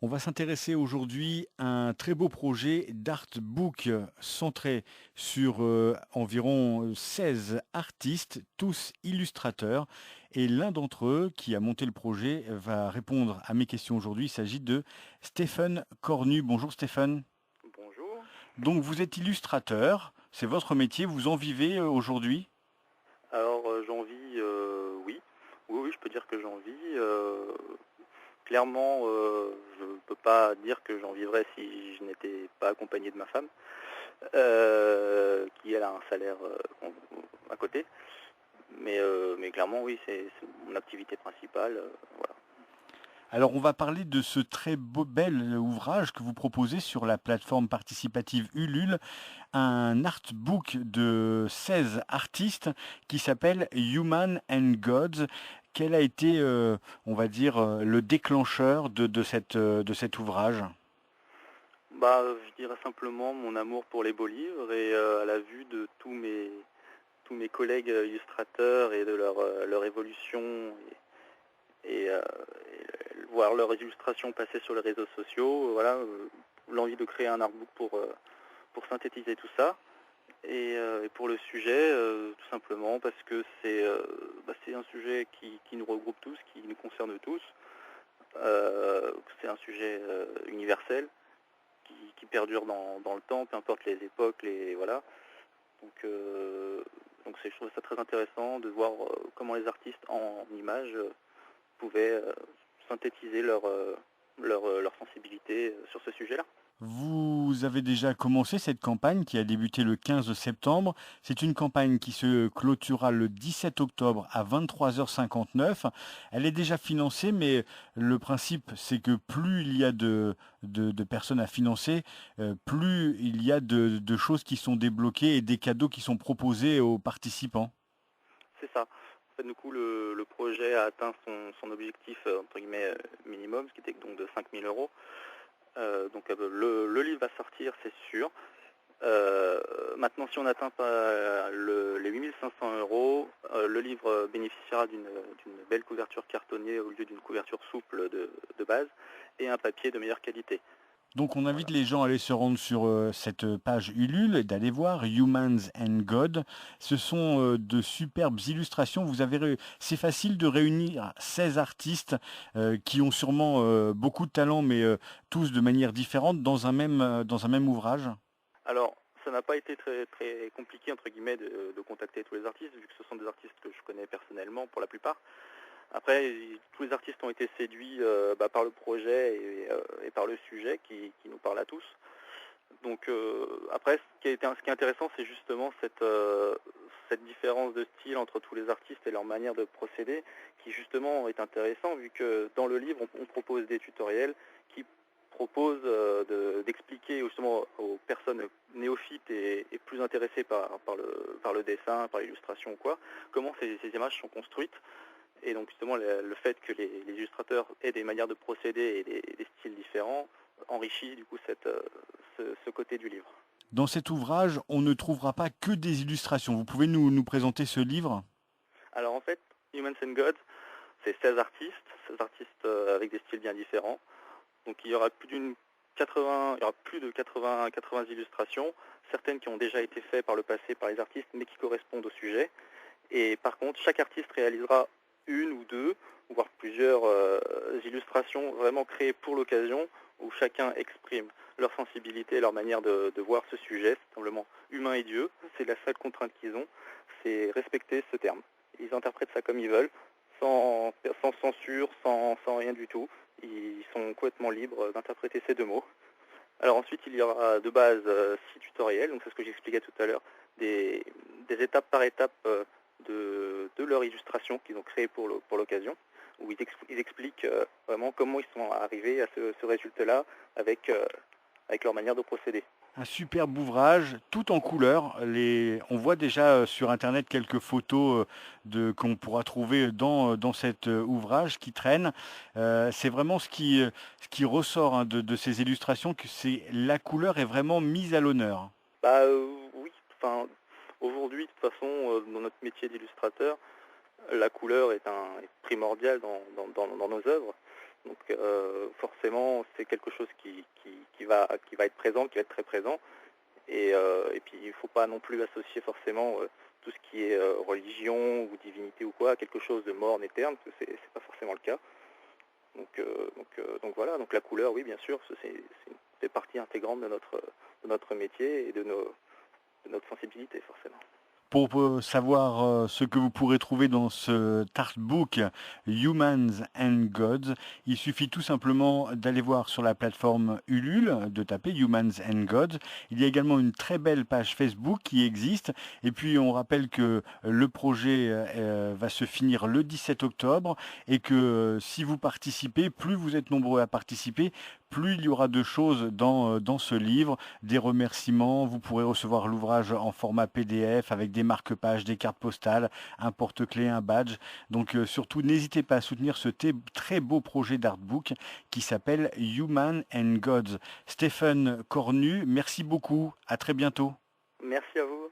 On va s'intéresser aujourd'hui à un très beau projet d'artbook centré sur environ 16 artistes, tous illustrateurs. Et l'un d'entre eux, qui a monté le projet, va répondre à mes questions aujourd'hui. Il s'agit de Stéphane Cornu. Bonjour Stéphane. Bonjour. Donc vous êtes illustrateur, c'est votre métier, vous en vivez aujourd'hui? Alors j'en vis, oui. Oui, oui, je peux dire que j'en vis. Clairement, je ne peux pas dire que j'en vivrais si je n'étais pas accompagné de ma femme, qui elle a un salaire à côté. Mais clairement, oui, c'est mon activité principale. Voilà. Alors, on va parler de ce très beau, bel ouvrage que vous proposez sur la plateforme participative Ulule, un artbook de 16 artistes qui s'appelle Human and Gods. Quel a été, on va dire, le déclencheur de cet ouvrage? Bah, je dirais simplement mon amour pour les beaux livres et à la vue de tous mes collègues illustrateurs et de leur évolution et voir leurs illustrations passer sur les réseaux sociaux, voilà, l'envie de créer un artbook pour synthétiser tout ça. Et pour le sujet, tout simplement parce que c'est un sujet qui nous regroupe tous, qui nous concerne tous. C'est un sujet universel qui perdure dans le temps, peu importe les époques, voilà. Donc je trouve ça très intéressant de voir comment les artistes en images pouvaient synthétiser leur sensibilité sur ce sujet-là. Vous avez déjà commencé cette campagne qui a débuté le 15 septembre. C'est une campagne qui se clôturera le 17 octobre à 23h59. Elle est déjà financée, mais le principe, c'est que plus il y a de personnes à financer, plus il y a de choses qui sont débloquées et des cadeaux qui sont proposés aux participants. C'est ça. En fait, du coup, le projet a atteint son objectif entre guillemets minimum, ce qui était donc de 5 000 euros. Donc le livre va sortir, c'est sûr. Maintenant, si on n'atteint pas les 8 500 euros, le livre bénéficiera d'une belle couverture cartonnée au lieu d'une couverture souple de base et un papier de meilleure qualité. Donc on invite Voilà. les gens à aller se rendre sur cette page Ulule et d'aller voir Humans and God. Ce sont de superbes illustrations. C'est facile de réunir 16 artistes qui ont sûrement beaucoup de talent, mais tous de manière différente dans un même ouvrage. Alors, ça n'a pas été très, très compliqué entre guillemets de contacter tous les artistes, vu que ce sont des artistes que je connais personnellement pour la plupart. Après, tous les artistes ont été séduits par le projet et par le sujet qui nous parle à tous. Donc après, ce qui est intéressant, c'est justement cette différence de style entre tous les artistes et leur manière de procéder, qui justement est intéressant, vu que dans le livre, on propose des tutoriels qui proposent d'expliquer justement aux personnes néophytes et plus intéressées par le dessin, par l'illustration ou quoi, comment ces images sont construites. Et donc justement, le fait que les illustrateurs aient des manières de procéder et des styles différents enrichit du coup ce côté du livre. Dans cet ouvrage, on ne trouvera pas que des illustrations. Vous pouvez nous présenter ce livre? Alors en fait, Humans and Gods, c'est 16 artistes avec des styles bien différents. Donc il y aura plus de 80 illustrations, certaines qui ont déjà été faites par le passé par les artistes, mais qui correspondent au sujet. Et par contre, chaque artiste réalisera une ou deux, voire plusieurs illustrations vraiment créées pour l'occasion, où chacun exprime leur sensibilité, leur manière de voir ce sujet, c'est simplement humain et Dieu. C'est la seule contrainte qu'ils ont, c'est respecter ce terme. Ils interprètent ça comme ils veulent, sans censure, sans rien du tout. Ils sont complètement libres d'interpréter ces deux mots. Alors ensuite, il y aura de base 6 tutoriels, donc c'est ce que j'expliquais tout à l'heure, des, des étapes par étape de leur illustration qu'ils ont créée pour l'occasion, où ils expliquent vraiment comment ils sont arrivés à ce résultat-là avec leur manière de procéder. Un superbe ouvrage, tout en couleur. On voit déjà sur Internet quelques photos qu'on pourra trouver dans cet ouvrage qui traîne. C'est vraiment ce qui ressort hein, de ces illustrations, que la couleur est vraiment mise à l'honneur. Bah oui, enfin aujourd'hui de toute façon dans notre métier d'illustrateur, la couleur est primordiale dans nos œuvres. Donc forcément, c'est quelque chose qui va être présent, qui va être très présent. Et puis il ne faut pas non plus associer forcément tout ce qui est religion ou divinité ou quoi à quelque chose de morne et terne, parce que c'est pas forcément le cas. Donc voilà, donc la couleur, oui, bien sûr, c'est partie intégrante de notre métier et de notre sensibilité, forcément. Pour savoir ce que vous pourrez trouver dans ce artbook Humans and Gods, il suffit tout simplement d'aller voir sur la plateforme Ulule, de taper Humans and Gods. Il y a également une très belle page Facebook qui existe. Et puis on rappelle que le projet va se finir le 17 octobre et que si vous participez, plus vous êtes nombreux à participer, plus il y aura de choses dans ce livre, des remerciements, vous pourrez recevoir l'ouvrage en format PDF avec des marque-pages, des cartes postales, un porte-clés, un badge. Donc surtout, n'hésitez pas à soutenir ce très beau projet d'artbook qui s'appelle Human and Gods. Stéphane Cornu, merci beaucoup, à très bientôt. Merci à vous.